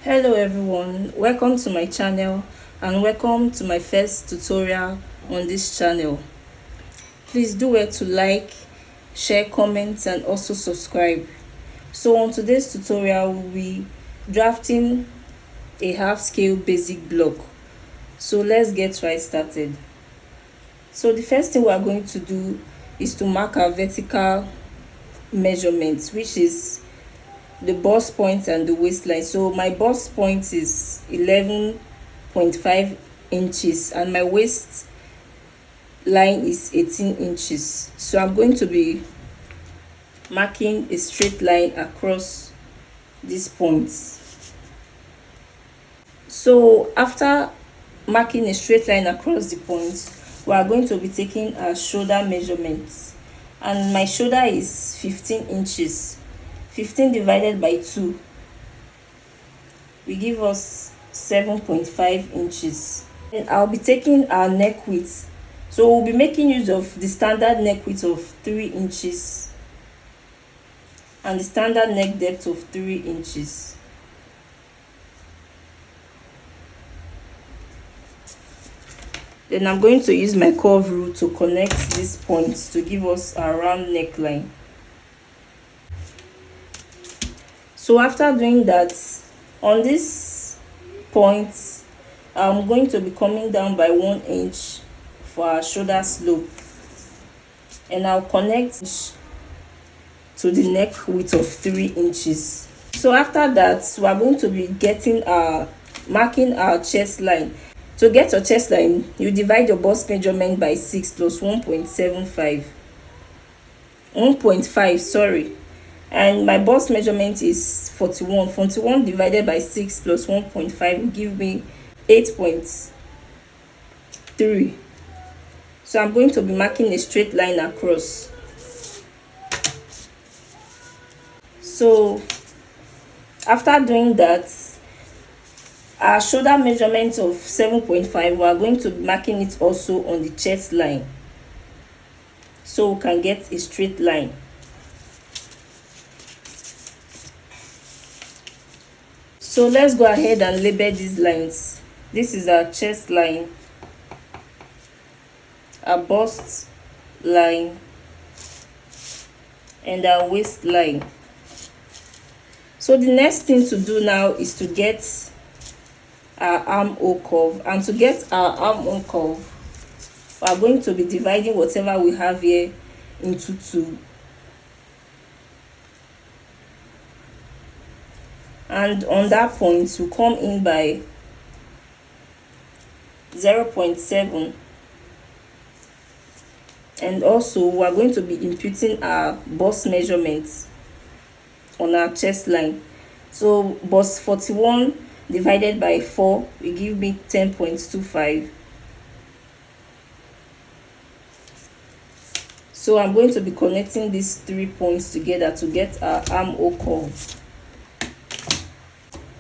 Hello everyone, welcome to my channel and welcome to my first tutorial on this channel. Please do well to like, share, comment and also subscribe. So on today's tutorial we'll be drafting a half scale basic block. So let's get right started. So the first thing we are going to do is to mark our vertical measurements, which is the bust point and the waistline. So my bust point is 11.5 inches and my waist line is 18 inches. So I'm going to be marking a straight line across these points. So after marking a straight line across the points, we are going to be taking our shoulder measurements, and my shoulder is 15 inches. 15 divided by 2 will give us 7.5 inches. And I'll be taking our neck width. So we'll be making use of the standard neck width of 3 inches and the standard neck depth of 3 inches. Then I'm going to use my curve rule to connect these points to give us a round neckline. So after doing that, on this point, I'm going to be coming down by 1 inch for our shoulder slope, and I'll connect to the neck width of 3 inches. So after that, we are going to be marking our chest line. To get your chest line, you divide your bust measurement by 6 plus 1.75. 1.5, sorry. And my bust measurement is 41. 41 divided by 6 plus 1.5 will give me 8.3. So I'm going to be marking a straight line across. So after doing that, our shoulder measurement of 7.5, we are going to be marking it also on the chest line, so we can get a straight line. So let's go ahead and label these lines. This is our chest line, our bust line, and our waist line. So the next thing to do now is to get our armhole curve. And to get our armhole curve, we are going to be dividing whatever we have here into 2. And on that point, we come in by 0.7, and also we are going to be imputing our bust measurements on our chest line. So bust 41 divided by 4 will give me 10.25. So I'm going to be connecting these 3 points together to get our armhole curve.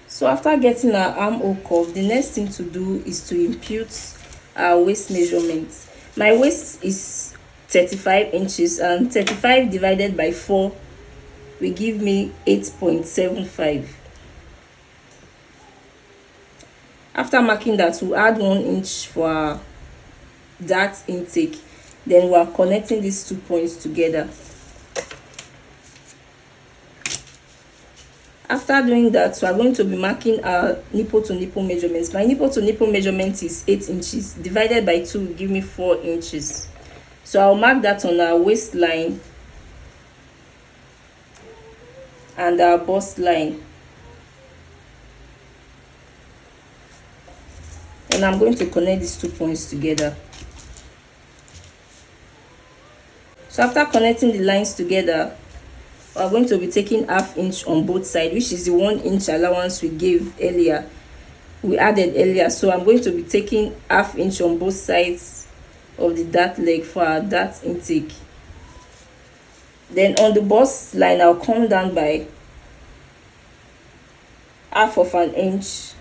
So after getting our armhole curve, the next thing to do is to impute our waist measurement. My waist is 35 inches and 35 divided by 4 will give me 8.75. After marking that, we'll add 1 inch for our dart intake. Then we are connecting these 2 points together. After doing that, we are going to be marking our nipple to nipple measurements. My nipple to nipple measurement is 8 inches. Divided by 2 will give me 4 inches. So I'll mark that on our waistline and our bust line. And I'm going to connect these 2 points together. So after connecting the lines together, we are going to be taking ½ inch on both sides, which is the 1 inch allowance we added earlier. So I'm going to be taking ½ inch on both sides of the dart leg for our dart intake. Then on the bust line, I'll come down by ½ inch,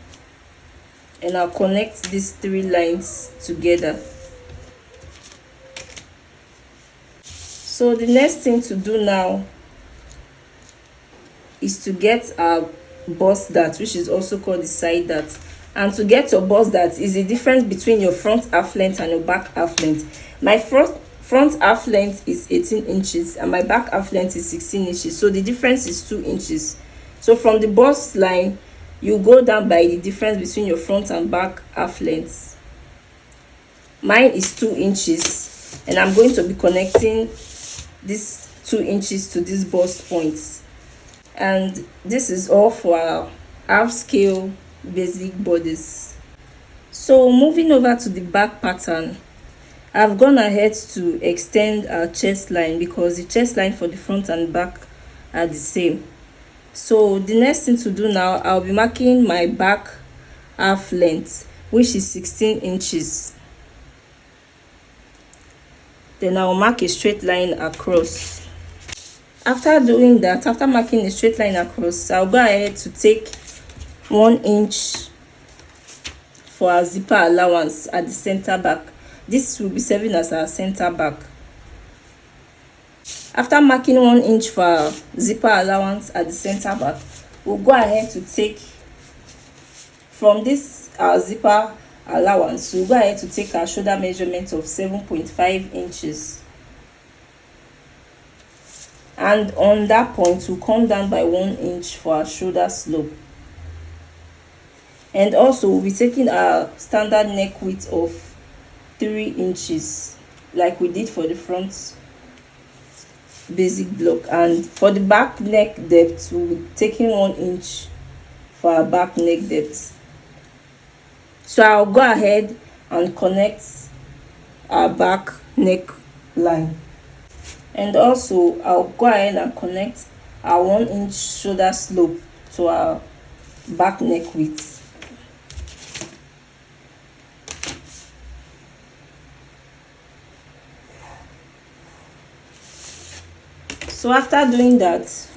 and I'll connect these 3 lines together. So the next thing to do now is to get our bust dart, which is also called the side dart. And to get your bust dart is the difference between your front half length and your back half length. My front half length is 18 inches and my back half length is 16 inches, so the difference is 2 inches. So from the bust line, you go down by the difference between your front and back half lengths. Mine is 2 inches, and I'm going to be connecting this 2 inches to this bust points. And this is all for our half scale basic bodice. So moving over to the back pattern, I've gone ahead to extend our chest line because the chest line for the front and back are the same. So the next thing to do now, I'll be marking my back half length, which is 16 inches. Then I'll mark a straight line across. After doing that, after marking a straight line across, I'll go ahead to take 1 inch for our zipper allowance at the center back. This will be serving as our center back. After marking 1 inch for our zipper allowance at the center back, we'll go ahead to take from this our zipper allowance, we'll go ahead to take our shoulder measurement of 7.5 inches. And on that point, we'll come down by 1 inch for our shoulder slope. And also we'll be taking our standard neck width of 3 inches like we did for the front basic block. And for the back neck depth, we'll be taking 1 inch for our back neck depth. So I'll go ahead and connect our back neck line, and also I'll go ahead and connect our 1 inch shoulder slope to our back neck width. So after doing that,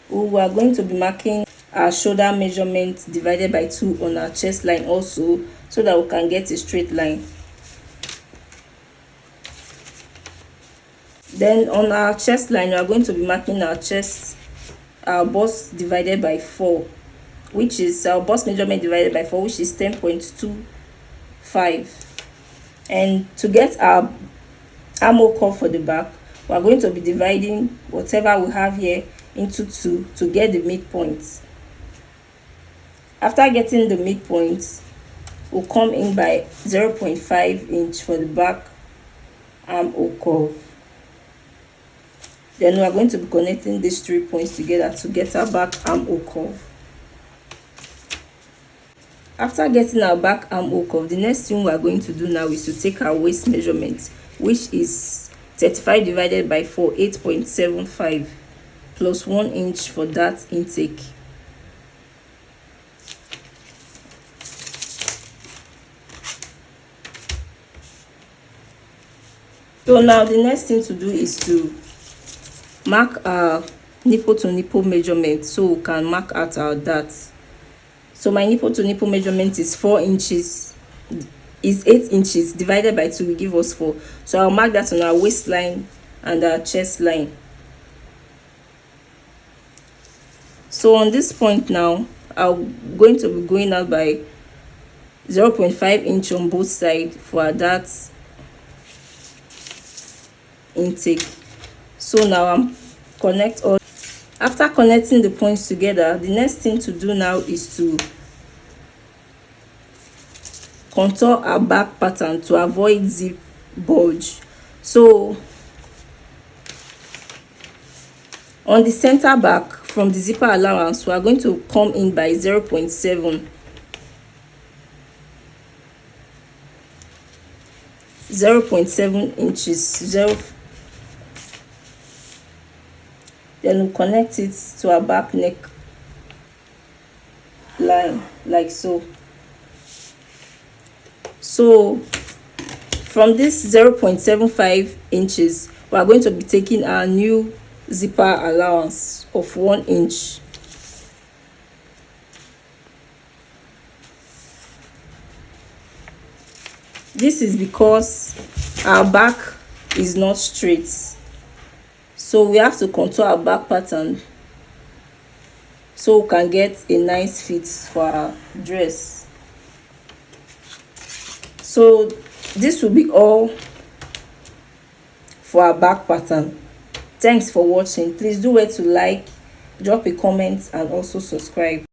we are going to be marking our shoulder measurement divided by 2 on our chest line also, so that we can get a straight line. Then on our chest line, we are going to be marking our bust divided by 4, which is our bust measurement divided by 4, which is 10.25. And to get our armhole curve for the back, we are going to be dividing whatever we have here into 2 to get the midpoint. After getting the midpoint, we'll come in by 0.5 inch for the back armhole curve. Then we are going to be connecting these 3 points together to get our back armhole curve. After getting our back armhole curve, the next thing we are going to do now is to take our waist measurement, which is 35 divided by 4, 8.75, plus 1 inch for that intake. So now the next thing to do is to mark our nipple to nipple measurement, so we can mark out our darts. So my nipple to nipple measurement is 4 inches, is 8 inches divided by 2 will give us 4. So I'll mark that on our waistline and our chest line. So on this point now, I'm going to be going out by 0.5 inch on both sides for our darts intake. So now I'm connect all. After connecting the points together, the next thing to do now is to contour our back pattern to avoid zip bulge. So on the center back from the zipper allowance, we are going to come in by 0.7 inches. Then we connect it to our back neck line like so. So from this 0.75 inches, we are going to be taking our new zipper allowance of 1 inch. This is because our back is not straight, so we have to contour our back pattern so we can get a nice fit for our dress. So this will be all for our back pattern. Thanks for watching. Please do well to like, drop a comment, and also subscribe.